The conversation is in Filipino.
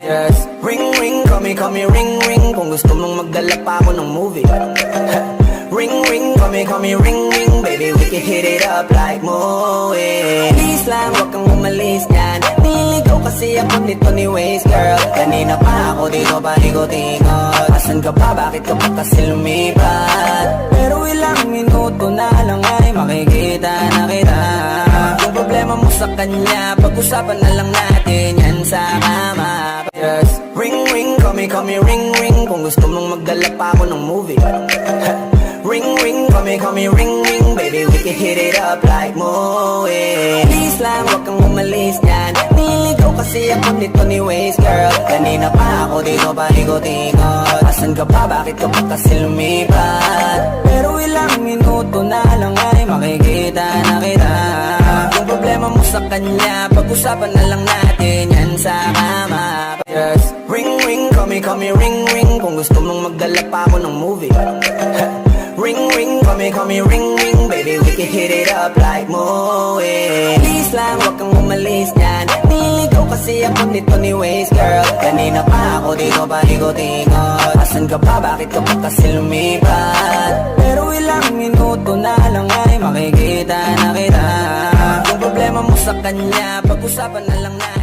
Yes, ring ring, call me ring ring. Kung gusto mong magdala pa ako ng movie. Ring ring, call me ring ring. Baby, we can hit it up like Moe. Please lang, wag kang umalis yan. Nililigaw kasi ako nito ni Waze, girl. Kanina pa ako dito panikot-ikot. Asan ka pa, bakit ka pa kasi lumipat? Pero ilang minuto na lang ay makikita na kita. Yung problema mo sa kanya, pag-usapan na lang natin yan sa kama. Yes, ring ring, call me ring ring. Kung gusto mong magdala pa ako ng movie. Ring ring, call me ring ring. Baby, we can hit it up like Moe. Please lang, wag kang umalis yan. Nililigaw kasi ako nito ni Waze, girl. Kanina pa ako dito panikot-ikot. Asan ka pa, bakit ka pa kasi lumipat? Pero ilang minuto na lang ay makikita na kita. Yung problema mo sa kanya, pag-usapan na lang natin yan sa kama. Yes, ring ring, call me ring ring. Kung gusto mong magdala pa ako ng movie. Ring ring, call me ring ring. Baby, we can hit it up like Moe. Please lang, wag kang umalis yan. Nililigaw kasi ako nito ni Waze, girl. Kanina pa ako dito panikot-ikot. Asan ka pa, bakit ka pa kasi lumipat? Pero ilang minuto na lang ay makikita na kita. Yung problema mo sa kanya, pag-usapan na lang natin.